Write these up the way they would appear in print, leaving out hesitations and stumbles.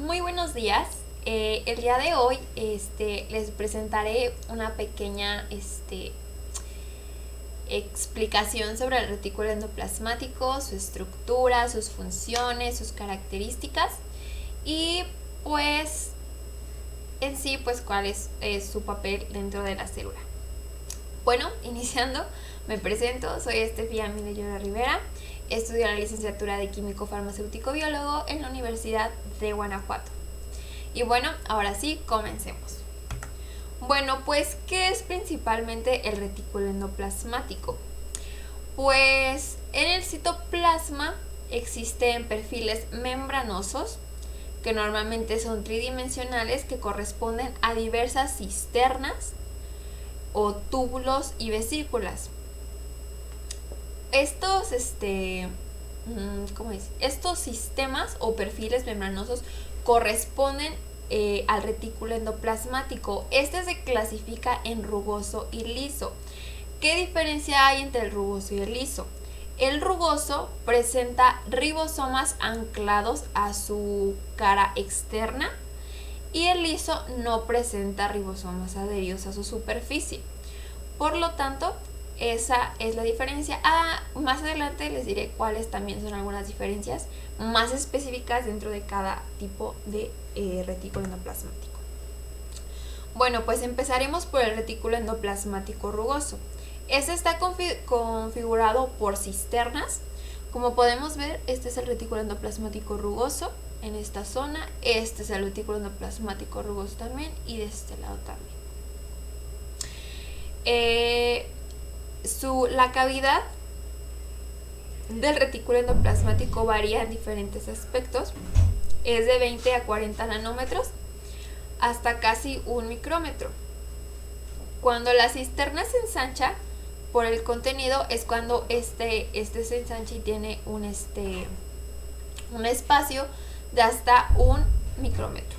Muy buenos días. El día de hoy les presentaré una pequeña explicación sobre el retículo endoplasmático, su estructura, sus funciones, sus características y pues en sí pues cuál es su papel dentro de la célula. Bueno, iniciando, me presento, soy Estefía Minellora Rivera, estudio la licenciatura de Químico Farmacéutico Biólogo en la Universidad de Guanajuato. Y bueno, ahora sí, comencemos. Bueno, pues, ¿qué es principalmente el retículo endoplasmático? Pues en el citoplasma existen perfiles membranosos que normalmente son tridimensionales que corresponden a diversas cisternas o túbulos y vesículas. Estos estos sistemas o perfiles membranosos corresponden al retículo endoplasmático. Este se clasifica en rugoso y liso. ¿Qué diferencia hay entre el rugoso y el liso? El rugoso presenta ribosomas anclados a su cara externa y el liso no presenta ribosomas adheridos a su superficie. Por lo tanto, esa es la diferencia. Más adelante les diré cuáles también son algunas diferencias más específicas dentro de cada tipo de retículo endoplasmático. Bueno, pues empezaremos por el retículo endoplasmático rugoso. Este está configurado por cisternas. Como podemos ver, este es el retículo endoplasmático rugoso en esta zona. Este es el retículo endoplasmático rugoso también y de este lado también. La cavidad del retículo endoplasmático varía en diferentes aspectos. Es de 20 a 40 nanómetros hasta casi 1 micrómetro. Cuando la cisterna se ensancha por el contenido es cuando este se ensancha y tiene un espacio de hasta 1 micrómetro.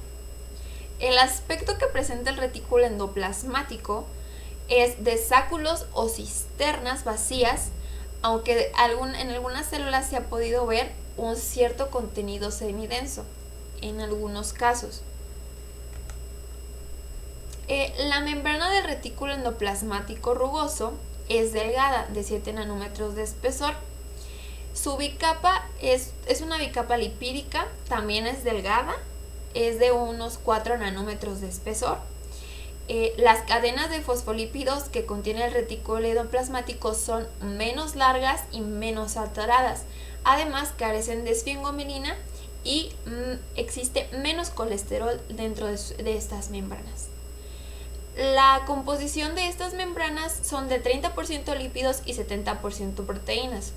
El aspecto que presenta el retículo endoplasmático es de sáculos o cisternas vacías, aunque en algunas células se ha podido ver un cierto contenido semidenso en algunos casos. La membrana del retículo endoplasmático rugoso es delgada, de 7 nanómetros de espesor. Su bicapa es una bicapa lipídica, también es delgada, es de unos 4 nanómetros de espesor. Las cadenas de fosfolípidos que contiene el retículo endoplasmático son menos largas y menos alteradas. Además, carecen de esfingomelina y existe menos colesterol dentro de estas membranas. La composición de estas membranas son de 30% lípidos y 70% proteínas.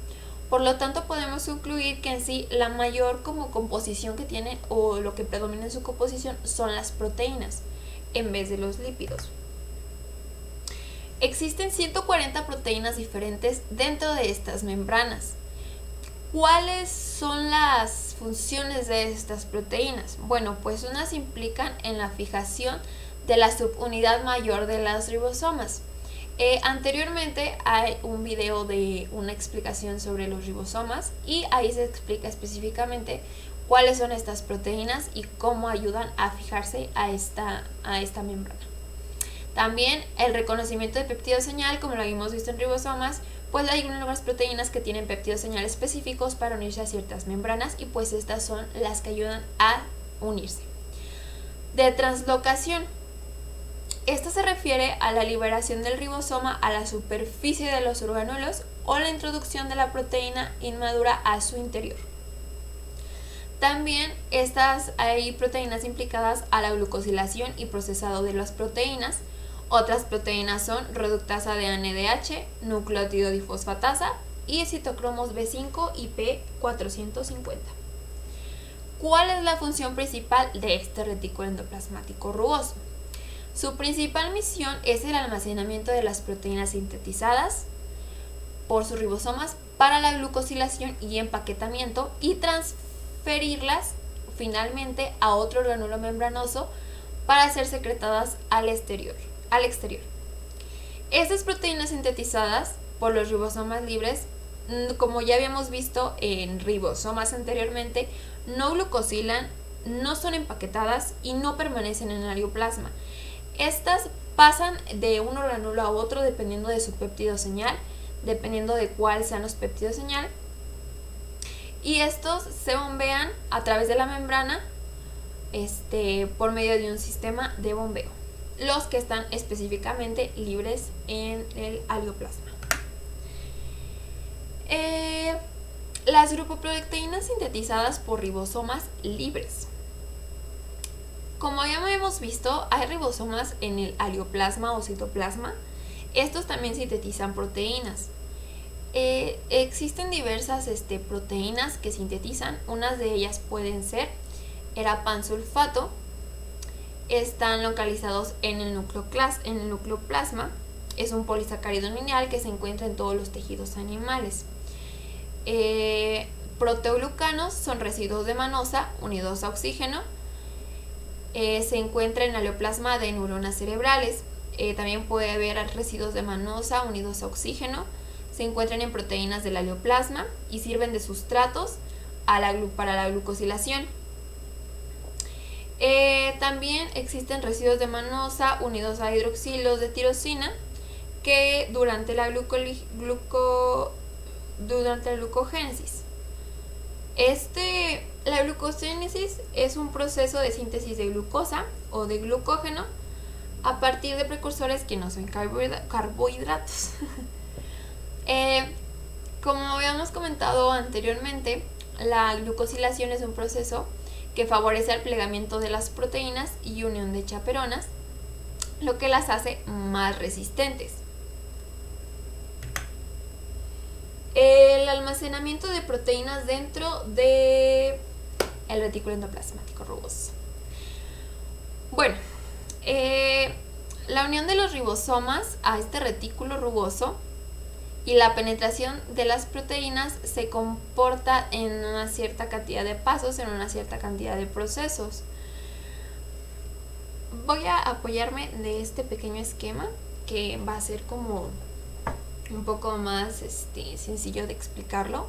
Por lo tanto, podemos concluir que en sí la mayor composición que tiene o lo que predomina en su composición son las proteínas en vez de los lípidos. Existen 140 proteínas diferentes dentro de estas membranas. ¿Cuáles son las funciones de estas proteínas? Bueno, pues unas implican en la fijación de la subunidad mayor de las ribosomas. Anteriormente hay un video de una explicación sobre los ribosomas y ahí se explica específicamente cuáles son estas proteínas y cómo ayudan a fijarse a esta membrana. También el reconocimiento de péptido señal, como lo habíamos visto en ribosomas, pues hay unas proteínas que tienen péptido señal específicos para unirse a ciertas membranas y pues estas son las que ayudan a unirse. De translocación. Esta se refiere a la liberación del ribosoma a la superficie de los orgánulos o la introducción de la proteína inmadura a su interior. También hay proteínas implicadas a la glucosilación y procesado de las proteínas. Otras proteínas son reductasa de NADH, nucleótido difosfatasa y citocromos B5 y P450. ¿Cuál es la función principal de este retículo endoplasmático rugoso? Su principal misión es el almacenamiento de las proteínas sintetizadas por sus ribosomas para la glucosilación y empaquetamiento y transferirlas finalmente a otro orgánulo membranoso para ser secretadas al exterior. Estas proteínas sintetizadas por los ribosomas libres, como ya habíamos visto en ribosomas anteriormente, no glucosilan no son empaquetadas y no permanecen en el alioplasma. Estas pasan de un orgánulo a otro dependiendo de su péptido señal, dependiendo de cuál sean los péptidos señal, y estos se bombean a través de la membrana por medio de un sistema de bombeo, los que están específicamente libres en el alioplasma. Las grupoproteínas sintetizadas por ribosomas libres. Como ya hemos visto, hay ribosomas en el alioplasma o citoplasma. Estos también sintetizan proteínas. Existen diversas proteínas que sintetizan. Unas de ellas pueden ser pansulfato. Están localizados en el nucleoplasma. Es un polisacárido lineal que se encuentra en todos los tejidos animales. Proteoglucanos son residuos de manosa unidos a oxígeno. Se encuentra en el alioplasma de neuronas cerebrales. También puede haber residuos de manosa unidos a oxígeno. Se encuentran en proteínas del alioplasma y sirven de sustratos para la glucosilación. También existen residuos de manosa unidos a hidroxilos de tirosina que durante la glucogénesis. La glucogénesis es un proceso de síntesis de glucosa o de glucógeno a partir de precursores que no son carbohidratos. Como habíamos comentado anteriormente, la glucosilación es un proceso que favorece el plegamiento de las proteínas y unión de chaperonas, lo que las hace más resistentes. El almacenamiento de proteínas dentro del retículo endoplasmático rugoso. Bueno, la unión de los ribosomas a este retículo rugoso y la penetración de las proteínas se comporta en una cierta cantidad de pasos, en una cierta cantidad de procesos. Voy a apoyarme de este pequeño esquema que va a ser como un poco más sencillo de explicarlo.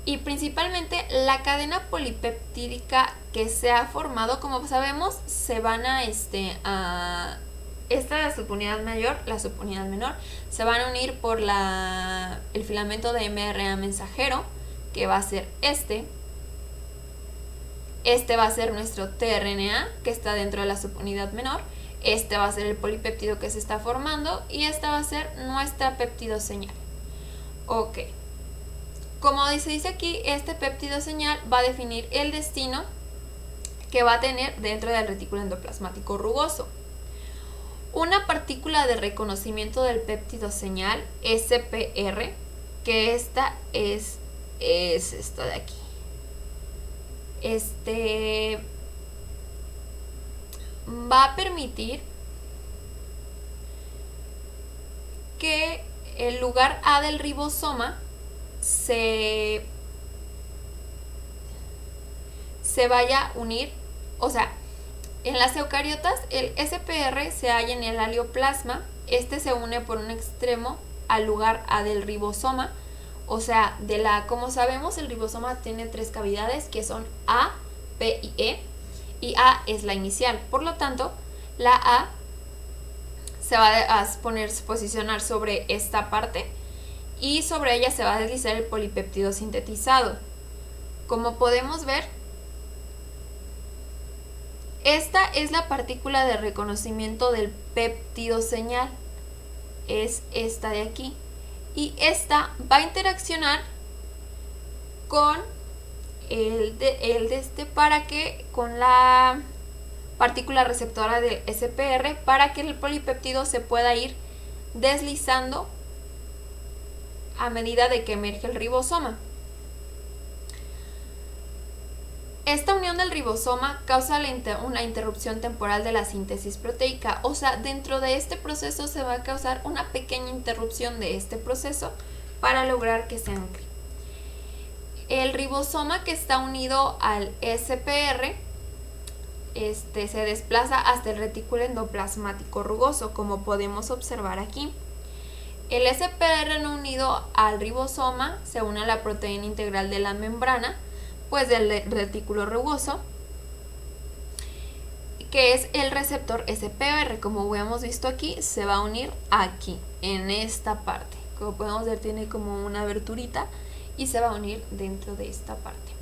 Y principalmente la cadena polipeptídica que se ha formado, como sabemos, se van a la subunidad mayor, la subunidad menor, se van a unir por el filamento de mRNA mensajero, que va a ser este va a ser nuestro tRNA, que está dentro de la subunidad menor. Este va a ser el polipéptido que se está formando y esta va a ser nuestra péptido señal. Ok. Como se dice aquí, este péptido señal va a definir el destino que va a tener dentro del retículo endoplasmático rugoso. Una partícula de reconocimiento del péptido señal, SPR, que esta es esta de aquí. Va a permitir que el lugar A del ribosoma se vaya a unir, o sea, en las eucariotas el SPR se halla en el alioplasma, se une por un extremo al lugar A del ribosoma, o sea, como sabemos, el ribosoma tiene 3 cavidades que son A, P y E, y A es la inicial, por lo tanto, la A se va a posicionar sobre esta parte y sobre ella se va a deslizar el polipéptido sintetizado. Como podemos ver, esta es la partícula de reconocimiento del péptido señal, es esta de aquí, y esta va a interaccionar con con la partícula receptora del SPR para que el polipéptido se pueda ir deslizando a medida de que emerge el ribosoma. Esta unión del ribosoma causa una interrupción temporal de la síntesis proteica, o sea, dentro de este proceso se va a causar una pequeña interrupción de este proceso para lograr que se ancle. El ribosoma que está unido al SPR se desplaza hasta el retículo endoplasmático rugoso, como podemos observar aquí. El SPR no unido al ribosoma se une a la proteína integral de la membrana, pues del retículo rugoso, que es el receptor SPR. Como hemos visto aquí, se va a unir aquí, en esta parte. Como podemos ver, tiene como una aberturita y se va a unir dentro de esta parte.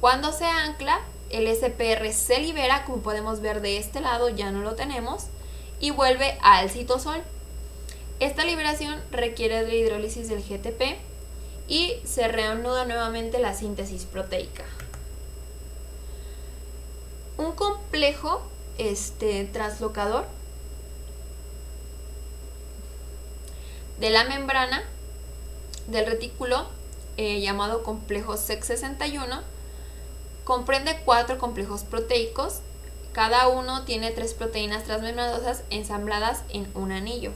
Cuando se ancla, el SPR se libera, como podemos ver de este lado, ya no lo tenemos, y vuelve al citosol. Esta liberación requiere de la hidrólisis del GTP y se reanuda nuevamente la síntesis proteica. Un complejo translocador de la membrana del retículo, llamado complejo SEC61, comprende 4 complejos proteicos. Cada uno tiene 3 proteínas transmembranosas ensambladas en un anillo.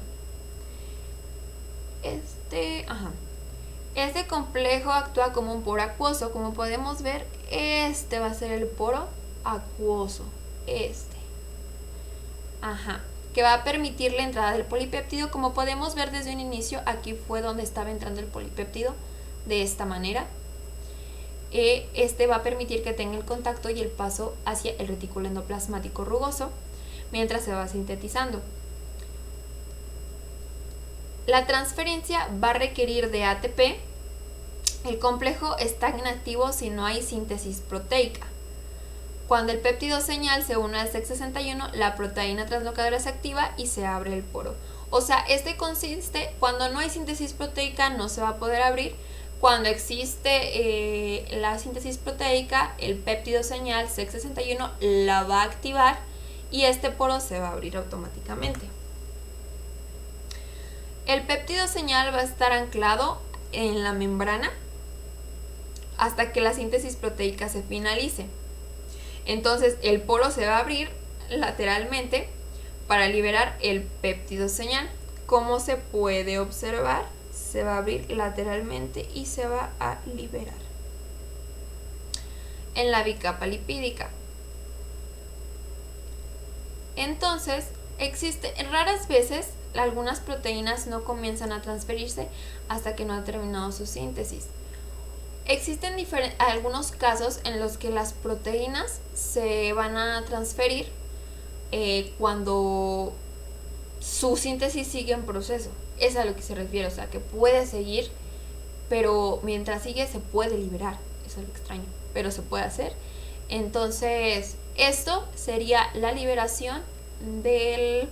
Este complejo actúa como un poro acuoso. Como podemos ver, este va a ser el poro acuoso. Que va a permitir la entrada del polipéptido. Como podemos ver desde un inicio, aquí fue donde estaba entrando el polipéptido, de esta manera. Va a permitir que tenga el contacto y el paso hacia el retículo endoplasmático rugoso mientras se va sintetizando. La transferencia va a requerir de ATP. El complejo está inactivo si no hay síntesis proteica. Cuando el péptido señal se une al SEC61, la proteína translocadora se activa y se abre el poro. O sea, consiste, cuando no hay síntesis proteica no se va a poder abrir. Cuando existe la síntesis proteica, el péptido señal SEC61 la va a activar y este poro se va a abrir automáticamente. El péptido señal va a estar anclado en la membrana hasta que la síntesis proteica se finalice. Entonces el poro se va a abrir lateralmente para liberar el péptido señal. Como se puede observar, se va a abrir lateralmente y se va a liberar. En la bicapa lipídica. Entonces, raras veces algunas proteínas no comienzan a transferirse hasta que no ha terminado su síntesis. Existen algunos casos en los que las proteínas se van a transferir cuando su síntesis sigue en proceso. Es a lo que se refiere, o sea, que puede seguir, pero mientras sigue se puede liberar. Eso es lo extraño, pero se puede hacer. Entonces, esto sería la liberación del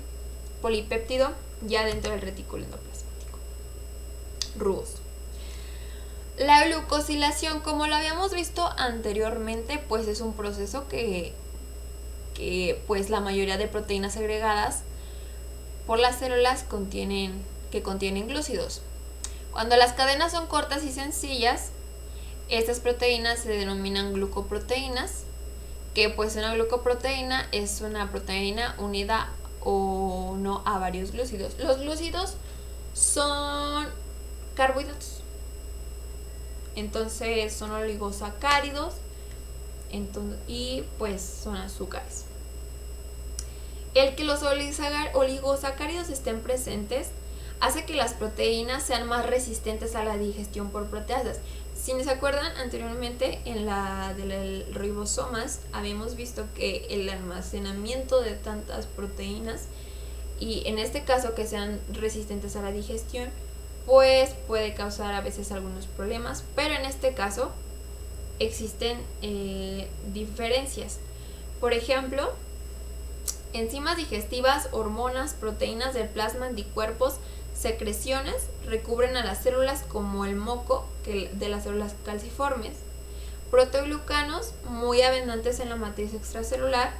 polipéptido ya dentro del retículo endoplasmático rugoso. La glucosilación, como lo habíamos visto anteriormente, pues es un proceso que pues la mayoría de proteínas agregadas por las células contienen glúcidos. Cuando las cadenas son cortas y sencillas, estas proteínas se denominan glucoproteínas, que pues una glucoproteína es una proteína unida o no a varios glúcidos. Los glúcidos son carbohidratos, entonces son oligosacáridos y pues son azúcares. El que los oligosacáridos estén presentes hace que las proteínas sean más resistentes a la digestión por proteasas. Si se acuerdan, anteriormente en la de ribosomas habíamos visto que el almacenamiento de tantas proteínas, y en este caso que sean resistentes a la digestión, pues puede causar a veces algunos problemas, pero en este caso existen diferencias. Por ejemplo, enzimas digestivas, hormonas, proteínas del plasma, anticuerpos, secreciones recubren a las células como el moco de las células calciformes. Proteoglucanos muy abundantes en la matriz extracelular.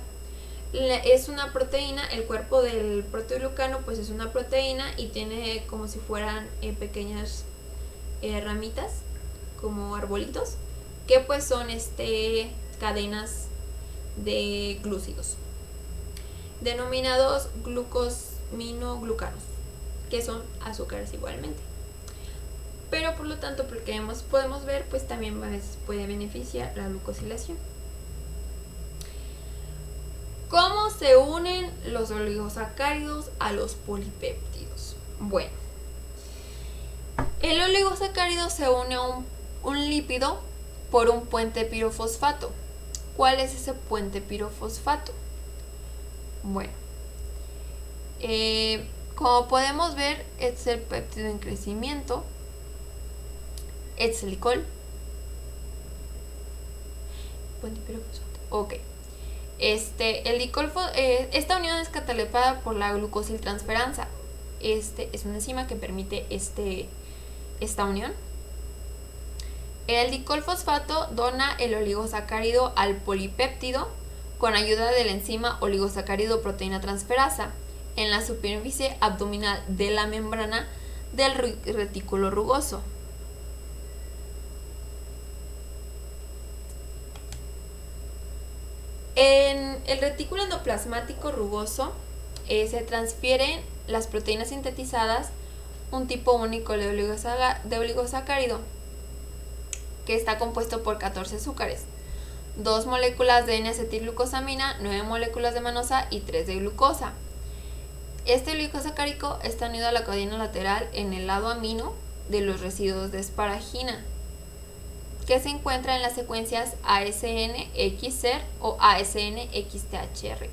Es una proteína, el cuerpo del proteoglucano pues es una proteína y tiene como si fueran pequeñas ramitas, como arbolitos, que pues son cadenas de glúcidos, denominados glucosaminoglucanos, que son azúcares igualmente. Pero por lo tanto, porque podemos ver, pues también puede beneficiar la glucosilación. ¿Cómo se unen los oligosacáridos a los polipéptidos? Bueno, el oligosacárido se une a un lípido por un puente pirofosfato. ¿Cuál es ese puente pirofosfato? Bueno, como podemos ver, este es el péptido en crecimiento. Este es el licol. Ok. El licol, esta unión es catalizada por la glucosiltransferasa. Es una enzima que permite esta unión. El dicolfosfato dona el oligosacárido al polipéptido con ayuda de la enzima oligosacárido proteína transferasa en la superficie abdominal de la membrana del retículo rugoso. En el retículo endoplasmático rugoso se transfieren las proteínas sintetizadas, un tipo único de oligosacárido que está compuesto por 14 azúcares, 2 moléculas de N-acetilglucosamina, 9 moléculas de manosa y 3 de glucosa. Este oligosacárido está unido a la cadena lateral en el lado amino de los residuos de asparagina, que se encuentra en las secuencias ASN-XR o ASN-XTHR.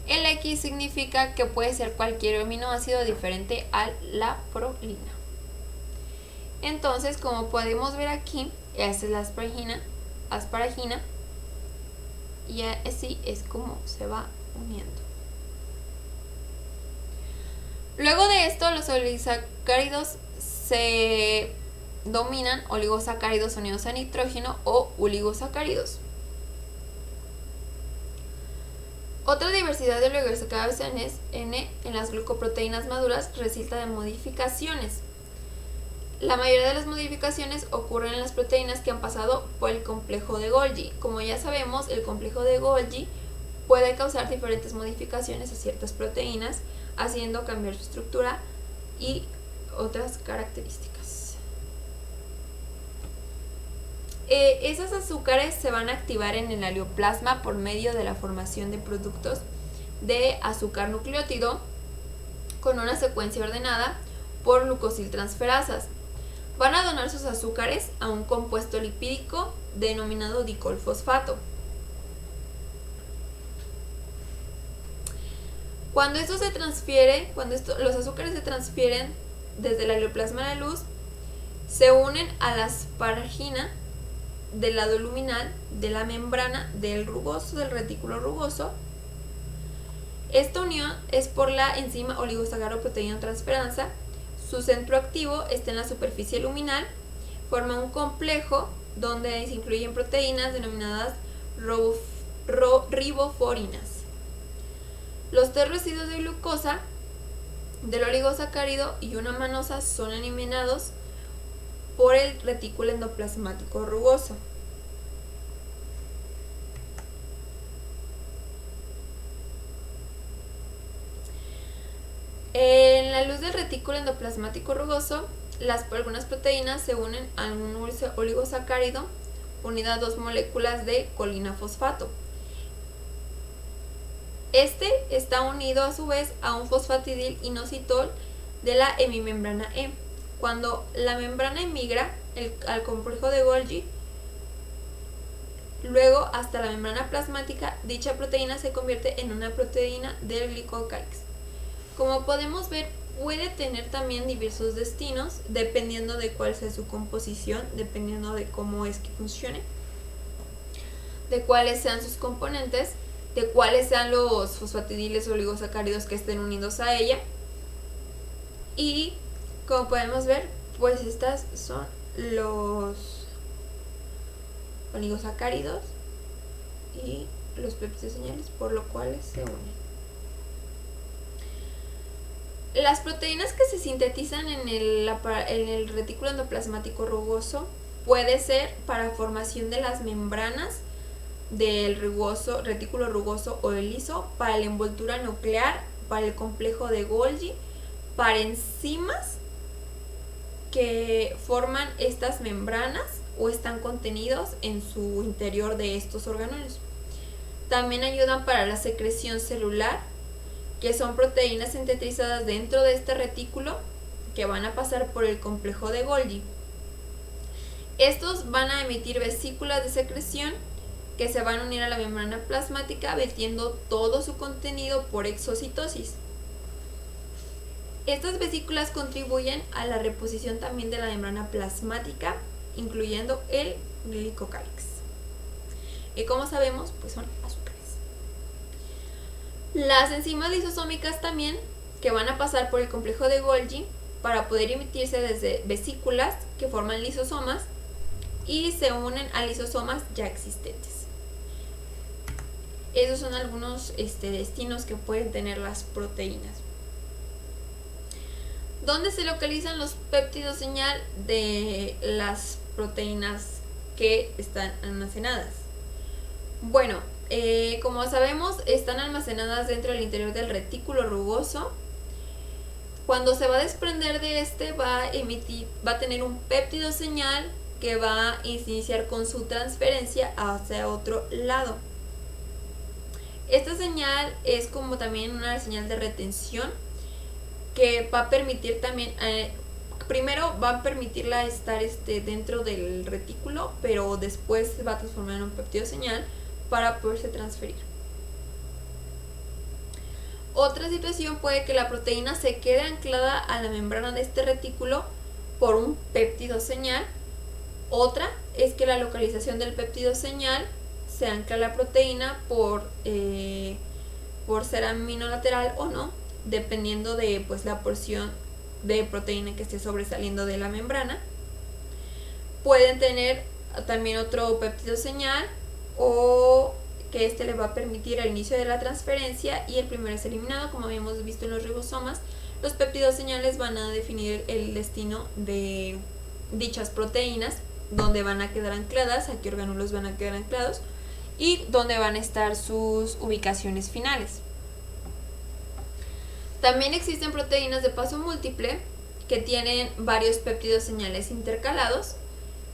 El X significa que puede ser cualquier aminoácido diferente a la prolina. Entonces, como podemos ver aquí, esta es la asparagina, y así es como se va uniendo. Luego de esto, los oligosacáridos se dominan oligosacáridos unidos a nitrógeno o oligosacáridos. Otra diversidad de oligosacáridos en las glucoproteínas maduras resulta de modificaciones. La mayoría de las modificaciones ocurren en las proteínas que han pasado por el complejo de Golgi. Como ya sabemos, el complejo de Golgi puede causar diferentes modificaciones a ciertas proteínas, haciendo cambiar su estructura y otras características. Esos azúcares se van a activar en el aleoplasma por medio de la formación de productos de azúcar nucleótido con una secuencia ordenada por glucosiltransferasas. Van a donar sus azúcares a un compuesto lipídico denominado dicolfosfato. Cuando los azúcares se transfieren desde el aleoplasma a la luz, se unen a la asparagina del lado luminal de la membrana del retículo rugoso. Esta unión es por la enzima oligosacárido-proteína transferasa. Su centro activo está en la superficie luminal, forma un complejo donde se incluyen proteínas denominadas riboforinas. Los 3 residuos de glucosa del oligosacárido y una manosa son eliminados por el retículo endoplasmático rugoso. En la luz del retículo endoplasmático rugoso, algunas proteínas se unen a un oligosacárido unido a 2 moléculas de colinafosfato. Este está unido a su vez a un fosfatidil inositol de la hemimembrana E. Cuando la membrana emigra al complejo de Golgi, luego hasta la membrana plasmática, dicha proteína se convierte en una proteína del glicocálix. Como podemos ver, puede tener también diversos destinos dependiendo de cuál sea su composición, dependiendo de cómo es que funcione, de cuáles sean sus componentes, de cuáles sean los fosfatidiles oligosacáridos que estén unidos a ella. Y como podemos ver, pues estas son los oligosacáridos y los péptidos señales por lo cuales se unen. Las proteínas que se sintetizan en el retículo endoplasmático rugoso puede ser para formación de las membranas del retículo rugoso o el liso, para la envoltura nuclear, para el complejo de Golgi, para enzimas que forman estas membranas o están contenidos en su interior de estos orgánulos. También ayudan para la secreción celular, que son proteínas sintetizadas dentro de este retículo que van a pasar por el complejo de Golgi. Estos van a emitir vesículas de secreción que se van a unir a la membrana plasmática vertiendo todo su contenido por exocitosis. Estas vesículas contribuyen a la reposición también de la membrana plasmática, incluyendo el glicocálix. Y como sabemos, pues son azúcares. Las enzimas lisosómicas también, que van a pasar por el complejo de Golgi para poder emitirse desde vesículas que forman lisosomas y se unen a lisosomas ya existentes. Esos son algunos destinos que pueden tener las proteínas. ¿Dónde se localizan los péptidos señal de las proteínas que están almacenadas? Bueno, como sabemos, están almacenadas dentro del interior del retículo rugoso. Cuando se va a desprender de va a tener un péptido señal que va a iniciar con su transferencia hacia otro lado. Esta señal es como también una señal de retención que va a permitir también, primero va a permitirla estar dentro del retículo, pero después se va a transformar en un péptido señal para poderse transferir. Otra situación puede que la proteína se quede anclada a la membrana de este retículo por un péptido señal. Otra es que la localización del péptido señal se ancla a la proteína por ser aminolateral o no, dependiendo de la porción de proteína que esté sobresaliendo de la membrana. Pueden tener también otro péptido señal o que le va a permitir el inicio de la transferencia y el primero es eliminado, como habíamos visto en los ribosomas. Los péptidos señales van a definir el destino de dichas proteínas, dónde van a quedar ancladas, a qué orgánulos van a quedar anclados y dónde van a estar sus ubicaciones finales. También existen proteínas de paso múltiple que tienen varios péptidos señales intercalados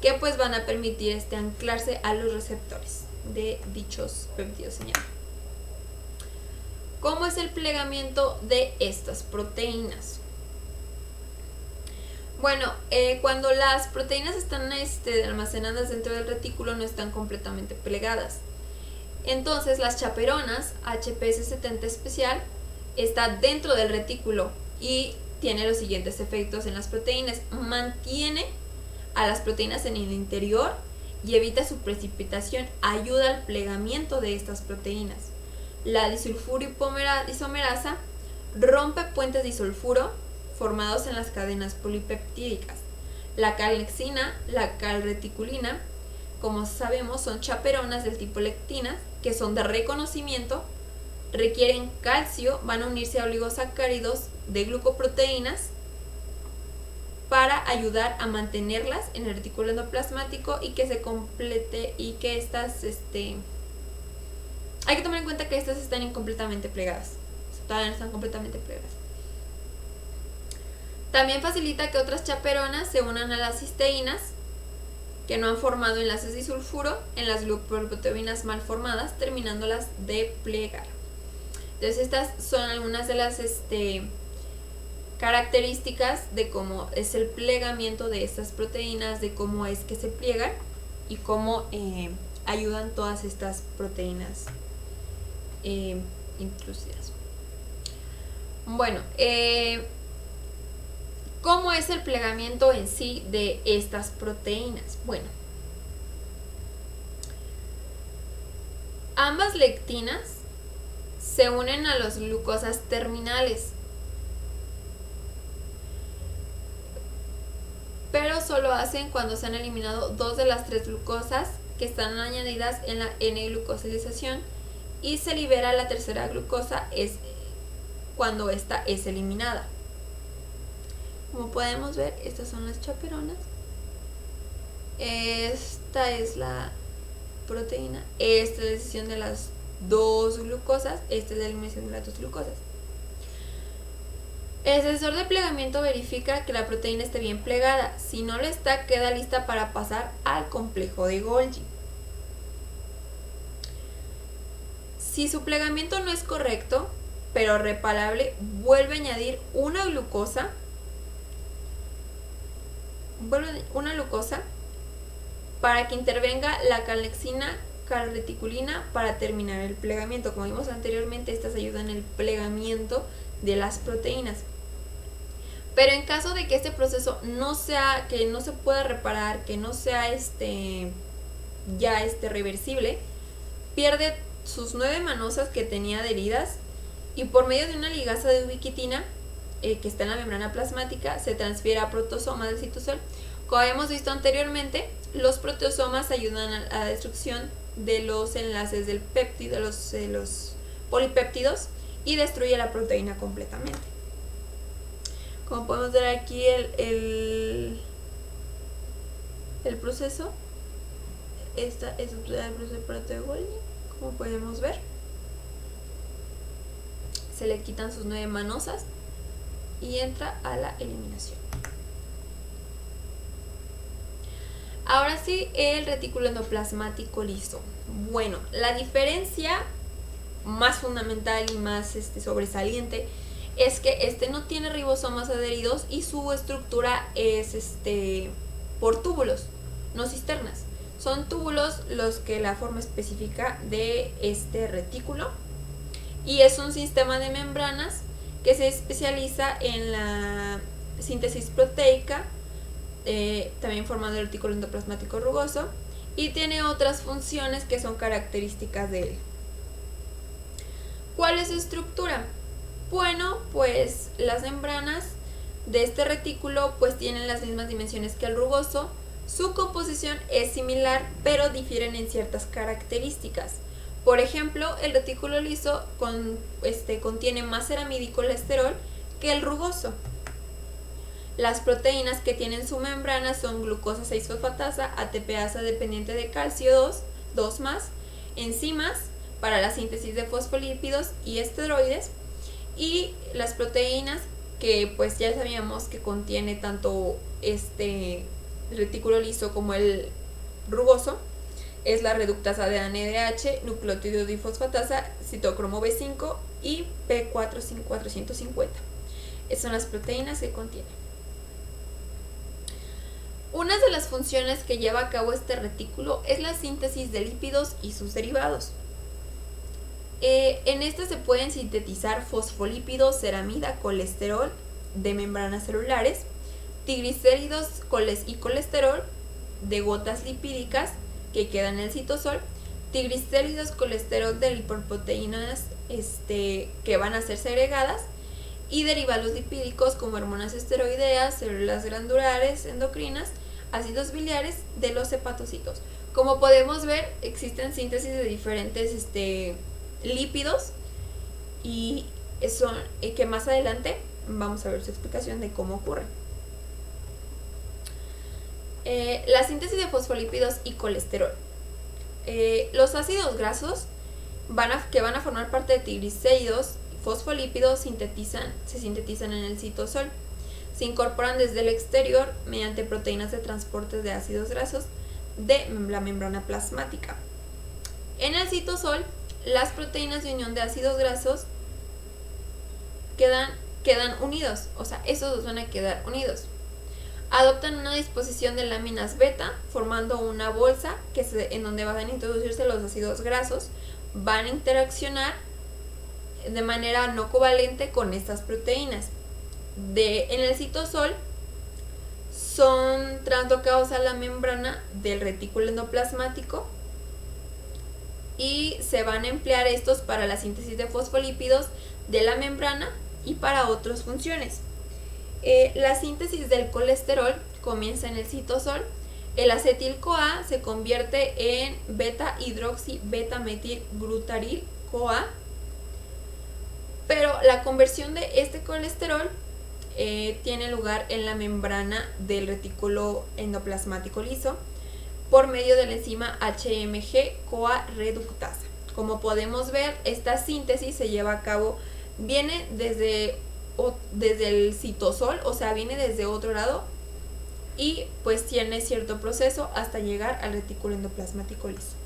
que pues van a permitir anclarse a los receptores de dichos péptidos señales. ¿Cómo es el plegamiento de estas proteínas? Bueno, cuando las proteínas están almacenadas dentro del retículo no están completamente plegadas. Entonces las chaperonas, HPS70 especial, está dentro del retículo y tiene los siguientes efectos en las proteínas. Mantiene a las proteínas en el interior y evita su precipitación, ayuda al plegamiento de estas proteínas. La disulfuro isomerasa rompe puentes disulfuro formados en las cadenas polipeptídicas. La calnexina, la calreticulina, como sabemos, son chaperonas del tipo lectinas que son de reconocimiento, requieren calcio, van a unirse a oligosacáridos de glucoproteínas para ayudar a mantenerlas en el retículo endoplasmático y que se complete y que estas hay que tomar en cuenta que estas están incompletamente plegadas, todavía no están completamente plegadas. También facilita que otras chaperonas se unan a las cisteínas que no han formado enlaces disulfuro en las glucoproteínas mal formadas, terminándolas de plegar. Entonces estas son algunas de las características de cómo es el plegamiento de estas proteínas, de cómo es que se pliegan y cómo ayudan todas estas proteínas introducidas. Bueno, ¿cómo es el plegamiento en sí de estas proteínas? Bueno, ambas lectinas se unen a las glucosas terminales, pero solo hacen cuando se han eliminado 2 de las 3 glucosas que están añadidas en la N-glucosilación y se libera la tercera glucosa cuando esta es eliminada. Como podemos ver, estas son las chaperonas. Esta es la proteína. Esta es la decisión de las 2 glucosas. Esta es la eliminación de las 2 glucosas. El sensor de plegamiento verifica que la proteína esté bien plegada. Si no lo está, queda lista para pasar al complejo de Golgi. Si su plegamiento no es correcto, pero reparable, vuelve a añadir una glucosa para que intervenga la calnexina calreticulina para terminar el plegamiento. Como vimos anteriormente, estas ayudan en el plegamiento de las proteínas. Pero en caso de que este proceso no sea, que no se pueda reparar, que no sea reversible, pierde sus 9 manosas que tenía adheridas y por medio de una ligasa de ubiquitina que está en la membrana plasmática se transfiere a proteosomas del citosol. Como habíamos visto anteriormente, los proteosomas ayudan a la destrucción de los enlaces del péptido, de los polipéptidos, y destruye la proteína completamente. Como podemos ver aquí el proceso, esta es el proceso de proteogolgi, como podemos ver. Se le quitan sus 9 manosas y entra a la eliminación. Ahora sí, el retículo endoplasmático liso. Bueno, la diferencia más fundamental y más sobresaliente es que no tiene ribosomas adheridos y su estructura es por túbulos, no cisternas. Son túbulos los que la forma específica de este retículo, y es un sistema de membranas que se especializa en la síntesis proteica, también formando el retículo endoplasmático rugoso, y tiene otras funciones que son características de él. ¿Cuál es su estructura? Bueno, pues las membranas de este retículo pues tienen las mismas dimensiones que el rugoso. Su composición es similar, pero difieren en ciertas características. Por ejemplo, el retículo liso contiene más ceramida y colesterol que el rugoso. Las proteínas que tienen su membrana son glucosa 6-fosfatasa, ATPasa dependiente de calcio 2 más, enzimas para la síntesis de fosfolípidos y esteroides, y las proteínas que pues ya sabíamos que contiene tanto retículo liso como el rugoso, es la reductasa de NADH, nucleótido difosfatasa, citocromo B5 y P450. Esas son las proteínas que contiene. Una de las funciones que lleva a cabo este retículo es la síntesis de lípidos y sus derivados. En este se pueden sintetizar fosfolípidos, ceramida, colesterol de membranas celulares, triglicéridos y colesterol de gotas lipídicas que quedan en el citosol, triglicéridos, colesterol de lipoproteínas que van a ser segregadas, y derivados lipídicos como hormonas esteroideas, células glandulares endocrinas, ácidos biliares de los hepatocitos. Como podemos ver, existen síntesis de diferentes lípidos, y eso que más adelante vamos a ver su explicación de cómo ocurre. La síntesis de fosfolípidos y colesterol. Los ácidos grasos que van a formar parte de triglicéridos y fosfolípidos se sintetizan en el citosol. Se incorporan desde el exterior mediante proteínas de transporte de ácidos grasos de la membrana plasmática. En el citosol, las proteínas de unión de ácidos grasos quedan unidos, o sea, esos dos van a quedar unidos. Adoptan una disposición de láminas beta, formando una bolsa en donde van a introducirse los ácidos grasos, van a interaccionar de manera no covalente con estas proteínas. En el citosol son translocados a la membrana del retículo endoplasmático, y se van a emplear estos para la síntesis de fosfolípidos de la membrana y para otras funciones. La síntesis del colesterol comienza en el citosol. El acetil-CoA se convierte en beta-hidroxi-beta-metil-glutaril-CoA, pero la conversión de este colesterol tiene lugar en la membrana del retículo endoplasmático liso por medio de la enzima HMG-CoA reductasa. Como podemos ver, esta síntesis se lleva a cabo, viene desde el citosol, o sea, viene desde otro lado, y pues tiene cierto proceso hasta llegar al retículo endoplasmático liso.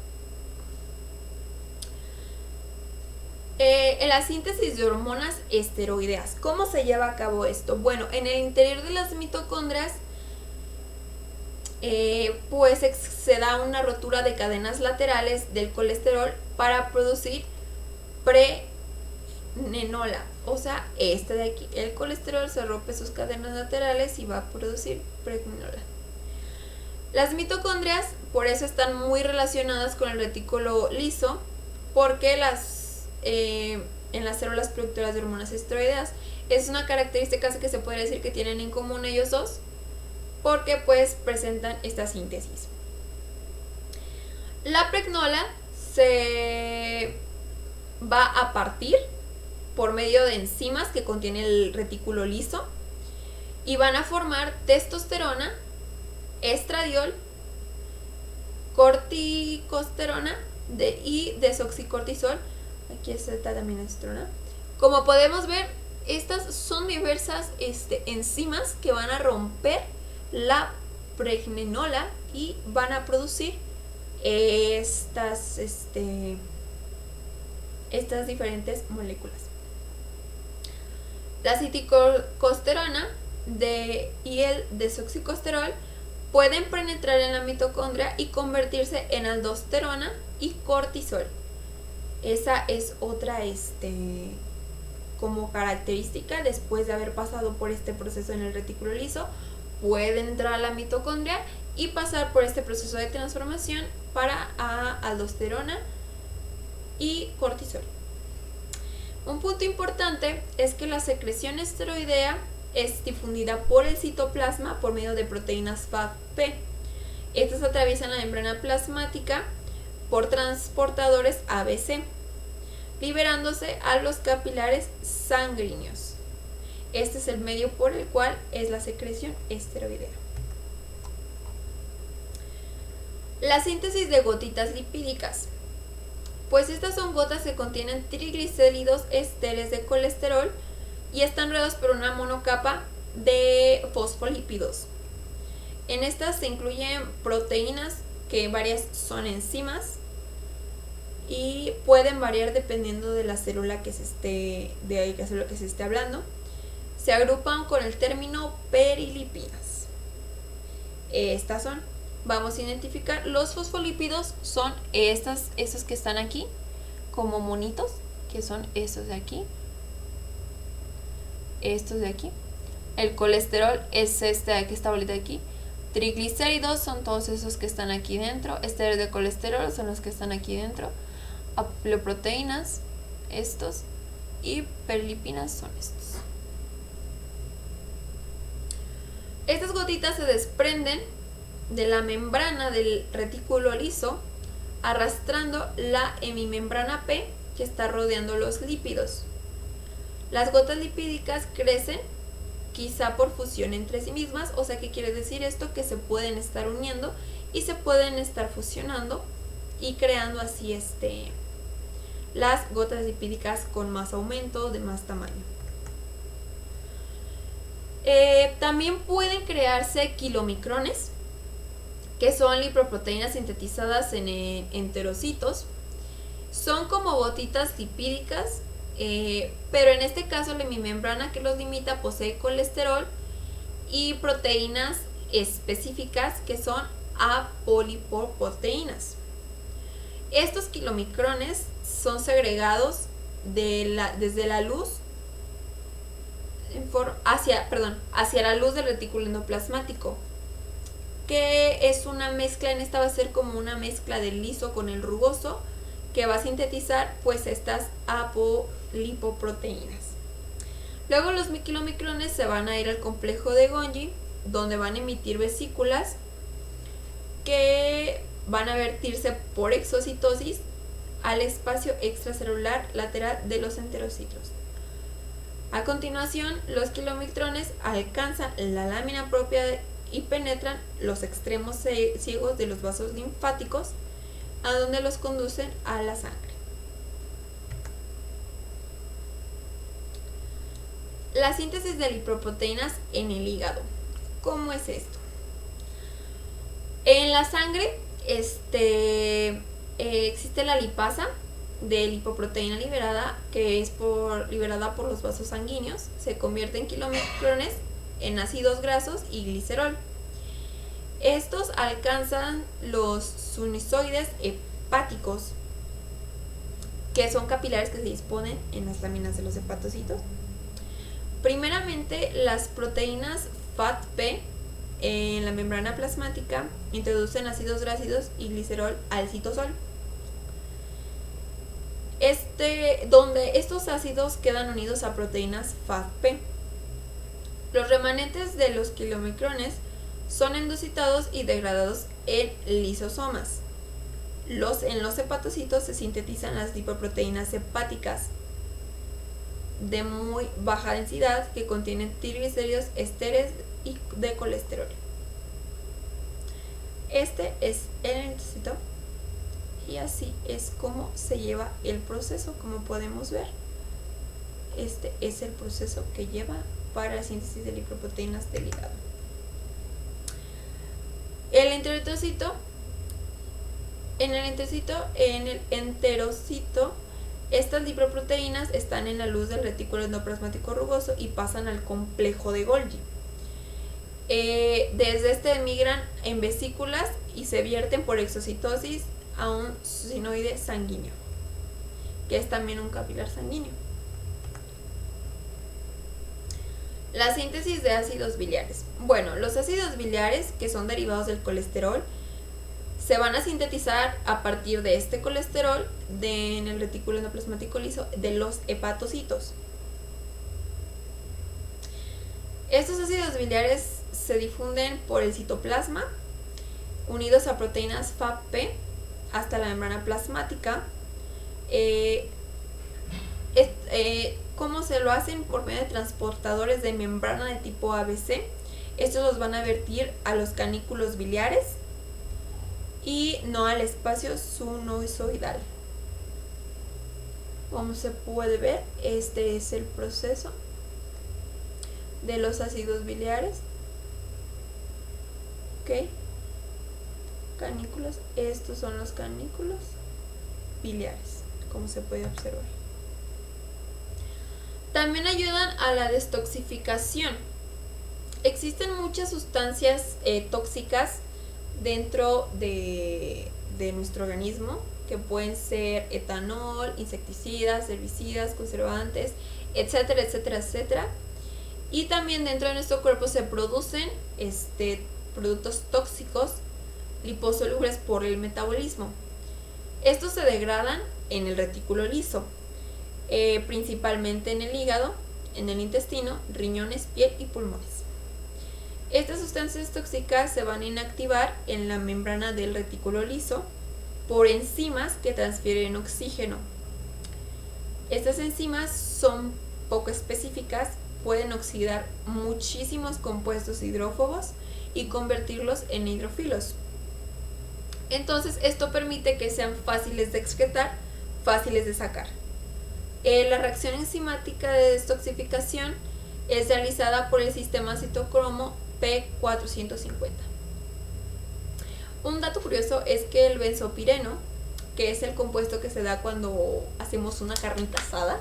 En la síntesis de hormonas esteroideas, ¿cómo se lleva a cabo esto? Bueno, en el interior de las mitocondrias pues se da una rotura de cadenas laterales del colesterol para producir prenenola. O sea, este de aquí, el colesterol se rompe sus cadenas laterales y va a producir prenenola. Las mitocondrias por eso están muy relacionadas con el retículo liso, porque en las células productoras de hormonas esteroideas es una característica que se puede decir que tienen en común ellos dos, porque pues presentan esta síntesis. La pregnola se va a partir por medio de enzimas que contiene el retículo liso y van a formar testosterona, estradiol, corticosterona y desoxicortisol. Aquí está también estrona. Como podemos ver, estas son diversas enzimas que van a romper la pregnenola y van a producir estas diferentes moléculas. La aceticosterona y el desoxicosterol pueden penetrar en la mitocondria y convertirse en aldosterona y cortisol. Esa es otra como característica. Después de haber pasado por este proceso en el retículo liso, pueden entrar a la mitocondria y pasar por este proceso de transformación para aldosterona y cortisol. Un punto importante es que la secreción esteroidea es difundida por el citoplasma por medio de proteínas FAP. Estas atraviesan la membrana plasmática por transportadores ABC, liberándose a los capilares sanguíneos. Este es el medio por el cual es la secreción esteroidea. La síntesis de gotitas lipídicas. Pues estas son gotas que contienen triglicéridos, esteres de colesterol y están rodeados por una monocapa de fosfolípidos. En estas se incluyen proteínas, que varias son enzimas y pueden variar dependiendo de la célula que se esté hablando. Se agrupan con el término perilipidas. Estas son, vamos a identificar, los fosfolípidos son estos que están aquí como monitos, que son estos de aquí, estos de aquí. El colesterol es esta bolita de aquí. Triglicéridos son todos esos que están aquí dentro. Esteres de colesterol son los que están aquí dentro. Haploproteínas, estos. Y perilipinas son estos. Estas gotitas se desprenden de la membrana del retículo liso, arrastrando la hemimembrana P que está rodeando los lípidos. Las gotas lipídicas crecen quizá por fusión entre sí mismas. O sea, ¿qué quiere decir esto? Que se pueden estar uniendo y se pueden estar fusionando y creando así las gotas lipídicas con más aumento, de más tamaño. También pueden crearse kilomicrones, que son lipoproteínas sintetizadas en enterocitos. Son como gotitas lipídicas, pero en este caso la hemimembrana que los limita posee colesterol y proteínas específicas que son apolipoproteínas. Estos kilomicrones son segregados desde la luz hacia la luz del retículo endoplasmático, que es una mezcla. En esta va a ser como una mezcla del liso con el rugoso, que va a sintetizar pues estas apolipoproteínas. Luego los kilomicrones se van a ir al complejo de Golgi, donde van a emitir vesículas que van a vertirse por exocitosis al espacio extracelular lateral de los enterocitos. A continuación, los kilomicrones alcanzan la lámina propia y penetran los extremos ciegos de los vasos linfáticos, a donde los conducen a la sangre. La síntesis de lipoproteínas en el hígado. ¿Cómo es esto? En la sangre existe la lipasa de lipoproteína liberada, que es liberada por los vasos sanguíneos. Se convierte en kilomicrones, en ácidos grasos y glicerol. Estos alcanzan los sinusoides hepáticos, que son capilares que se disponen en las láminas de los hepatocitos. Primeramente, las proteínas FATP en la membrana plasmática introducen ácidos grácidos y glicerol al citosol, donde estos ácidos quedan unidos a proteínas FATP. Los remanentes de los kilomicrones son endocitados y degradados en lisosomas. En los hepatocitos se sintetizan las lipoproteínas hepáticas de muy baja densidad que contienen triglicéridos, esteres y de colesterol. Este es el eritrocito y así es como se lleva el proceso, como podemos ver. Este es el proceso que lleva para la síntesis de lipoproteínas del hígado. En el enterocito, estas lipoproteínas están en la luz del retículo endoplasmático rugoso y pasan al complejo de Golgi. Desde este emigran en vesículas y se vierten por exocitosis a un sinoide sanguíneo, que es también un capilar sanguíneo. La síntesis de ácidos biliares. Bueno, los ácidos biliares, que son derivados del colesterol, se van a sintetizar a partir de este colesterol en el retículo endoplasmático liso de los hepatocitos. Estos ácidos biliares se difunden por el citoplasma, unidos a proteínas FAP hasta la membrana plasmática. ¿Cómo se lo hacen? Por medio de transportadores de membrana de tipo ABC. Estos los van a vertir a los canículos biliares y no al espacio sinusoidal. Como se puede ver, este es el proceso de los ácidos biliares. Ok, canículos, estos son los canículos biliares, como se puede observar. También ayudan a la detoxificación. Existen muchas sustancias tóxicas dentro de nuestro organismo, que pueden ser etanol, insecticidas, herbicidas, conservantes, etcétera, etcétera, etcétera. Y también dentro de nuestro cuerpo se producen productos tóxicos liposolubles por el metabolismo. Estos se degradan en el retículo liso, principalmente en el hígado, en el intestino, riñones, piel y pulmones. Estas sustancias tóxicas se van a inactivar en la membrana del retículo liso por enzimas que transfieren oxígeno. Estas enzimas son poco específicas, pueden oxidar muchísimos compuestos hidrófobos y convertirlos en hidrofilos. Entonces, esto permite que sean fáciles de excretar, fáciles de sacar. La reacción enzimática de detoxificación es realizada por el sistema citocromo P450. Un dato curioso es que el benzopireno, que es el compuesto que se da cuando hacemos una carnita asada,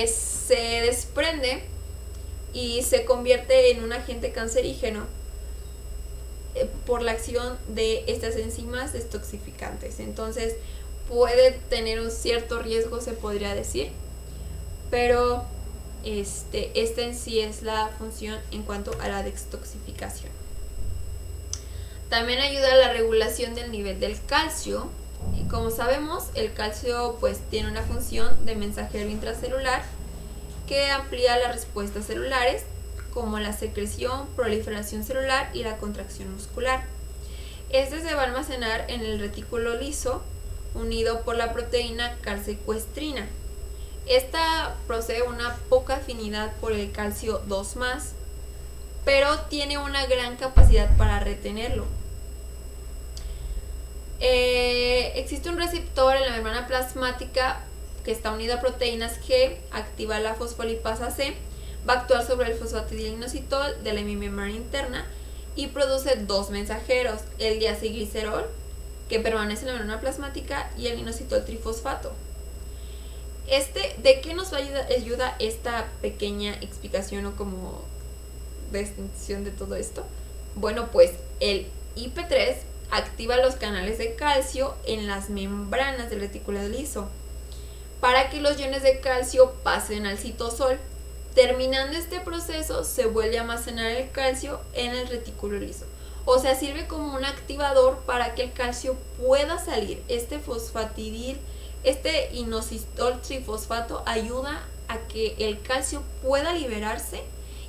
se desprende y se convierte en un agente cancerígeno por la acción de estas enzimas detoxificantes. Entonces puede tener un cierto riesgo, se podría decir, pero esta en sí es la función en cuanto a la detoxificación. También ayuda a la regulación del nivel del calcio. Y como sabemos, el calcio pues tiene una función de mensajero intracelular que amplía las respuestas celulares, como la secreción, proliferación celular y la contracción muscular. Este se va a almacenar en el retículo liso, unido por la proteína calcecuestrina. Esta posee una poca afinidad por el calcio 2+, pero tiene una gran capacidad para retenerlo. Existe un receptor en la membrana plasmática que está unido a proteínas G, activa la fosfolipasa C, va a actuar sobre el fosfatidilinositol de la membrana interna y produce dos mensajeros, el diacilglicerol, que permanece en la membrana plasmática, y el inositol trifosfato. ¿De qué nos ayuda esta pequeña explicación o como descripción de todo esto. Bueno, pues el IP3 activa los canales de calcio en las membranas del retículo liso para que los iones de calcio pasen al citosol. Terminando este proceso, se vuelve a almacenar el calcio en el retículo liso. O sea, sirve como un activador para que el calcio pueda salir. Este inositol trifosfato ayuda a que el calcio pueda liberarse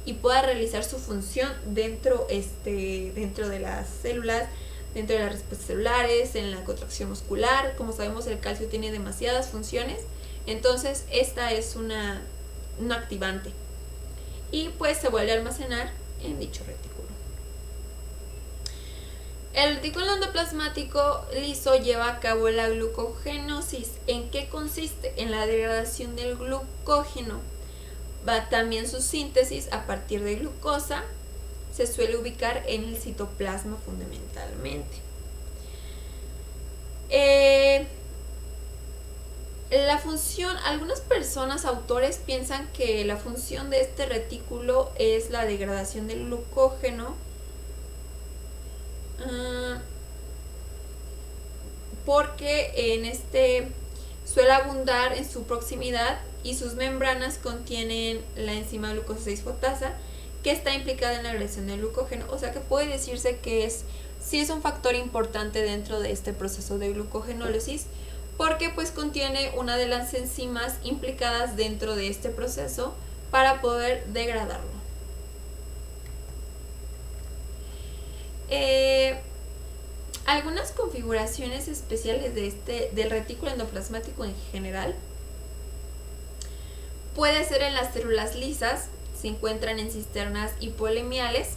y pueda realizar su función dentro de las células, dentro de las respuestas celulares, en la contracción muscular. Como sabemos, el calcio tiene demasiadas funciones, entonces esta es un activante y pues se vuelve a almacenar en dicho retículo. El retículo endoplasmático liso lleva a cabo la glucogenosis. ¿En qué consiste? En la degradación del glucógeno. También su síntesis a partir de glucosa se suele ubicar en el citoplasma fundamentalmente. La función, algunas personas, autores, piensan que la función de este retículo es la degradación del glucógeno, porque suele abundar en su proximidad y sus membranas contienen la enzima glucosa 6-fosfatasa que está implicada en la agresión del glucógeno. O sea que puede decirse que sí es un factor importante dentro de este proceso de glucogenólisis, porque pues contiene una de las enzimas implicadas dentro de este proceso para poder degradarlo. Algunas configuraciones especiales del retículo endoplasmático en general puede ser en las células lisas. Se encuentran en cisternas hipolimiales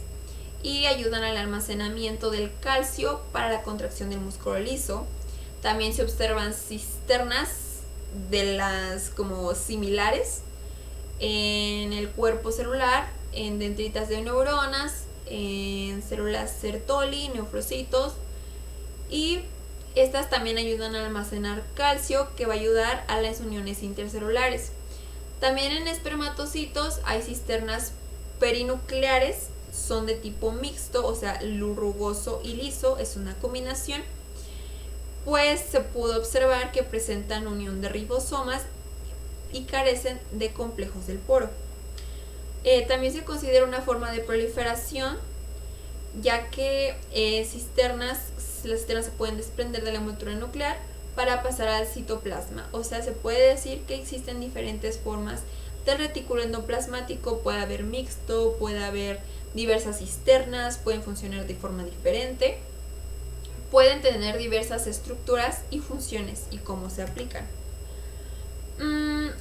y ayudan al almacenamiento del calcio para la contracción del músculo liso. También se observan cisternas de las como similares en el cuerpo celular, en dendritas de neuronas, en células Sertoli, neufrocitos, y estas también ayudan a almacenar calcio que va a ayudar a las uniones intercelulares. También en espermatocitos hay cisternas perinucleares, son de tipo mixto, o sea, rugoso y liso, es una combinación. Pues se pudo observar que presentan unión de ribosomas y carecen de complejos del poro. También se considera una forma de proliferación, ya que las cisternas se pueden desprender de la envoltura nuclear para pasar al citoplasma. O sea, se puede decir que existen diferentes formas del retículo endoplasmático. Puede haber mixto, puede haber diversas cisternas, pueden funcionar de forma diferente, pueden tener diversas estructuras y funciones y cómo se aplican.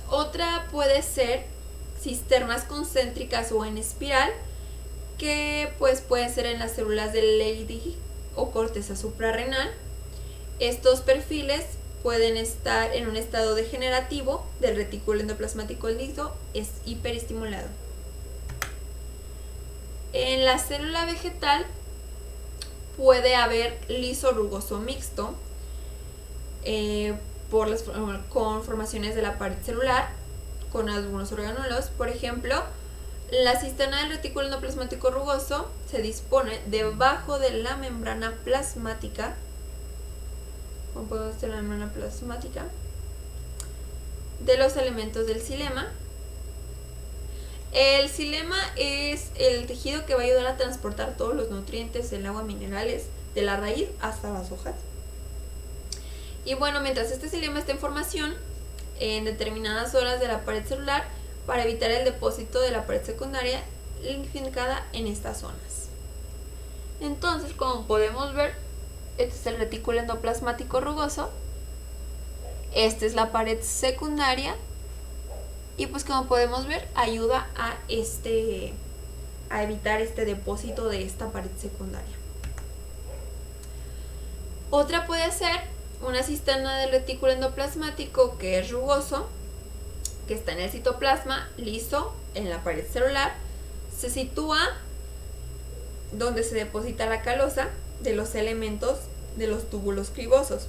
Otra puede ser cisternas concéntricas o en espiral, que pues pueden ser en las células del Leydig o corteza suprarrenal. Estos perfiles pueden estar en un estado degenerativo del retículo endoplasmático liso, es hiperestimulado. En la célula vegetal puede haber liso rugoso mixto, con formaciones de la pared celular, con algunos orgánulos. Por ejemplo, la cisterna del retículo endoplasmático rugoso se dispone debajo de la membrana plasmática, compuesta de la membrana plasmática, de los elementos del xilema. El xilema es el tejido que va a ayudar a transportar todos los nutrientes del agua, minerales, de la raíz hasta las hojas. Y bueno, mientras este xilema está en formación en determinadas horas de la pared celular, para evitar el depósito de la pared secundaria lignificada en estas zonas. Entonces, como podemos ver, este es el retículo endoplasmático rugoso, esta es la pared secundaria, y pues como podemos ver, ayuda a evitar este depósito de esta pared secundaria. Otra puede ser una cisterna del retículo endoplasmático que es rugoso, que está en el citoplasma liso, en la pared celular. Se sitúa donde se deposita la calosa de los elementos de los túbulos cribosos,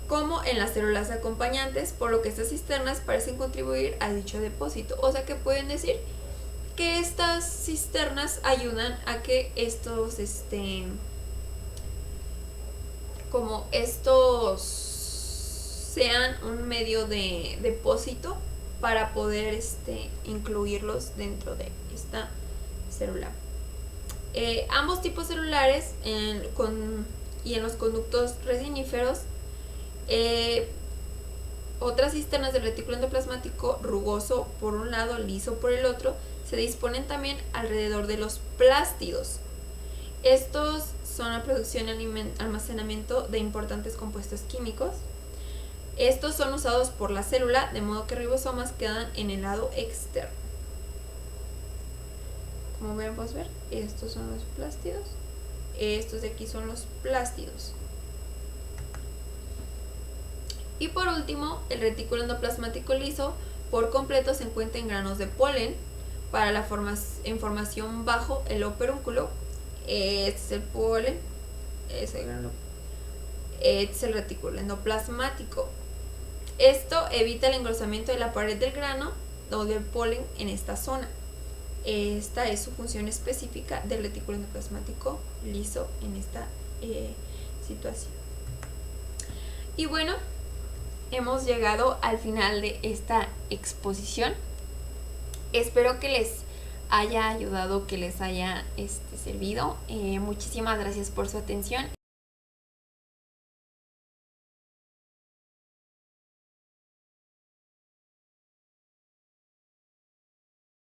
como en las células acompañantes, por lo que estas cisternas parecen contribuir a dicho depósito. O sea que pueden decir que estas cisternas ayudan a que estos, como estos sean un medio de depósito para poder incluirlos dentro de esta célula. Ambos tipos celulares y en los conductos resiníferos, otras cisternas del retículo endoplasmático rugoso por un lado, liso por el otro, se disponen también alrededor de los plástidos. Estos son la producción y almacenamiento de importantes compuestos químicos. Estos son usados por la célula, de modo que ribosomas quedan en el lado externo. Como podemos ver, estos son los plástidos. Estos de aquí son los plástidos. Y por último, el retículo endoplasmático liso por completo se encuentra en granos de polen para la formación bajo el operúnculo. Este es el polen, este es el retículo endoplasmático. Esto evita el engrosamiento de la pared del grano o del polen en esta zona. Esta es su función específica del retículo endoplasmático liso en esta situación. Y bueno, hemos llegado al final de esta exposición. Espero que les haya ayudado, que les haya servido. Muchísimas gracias por su atención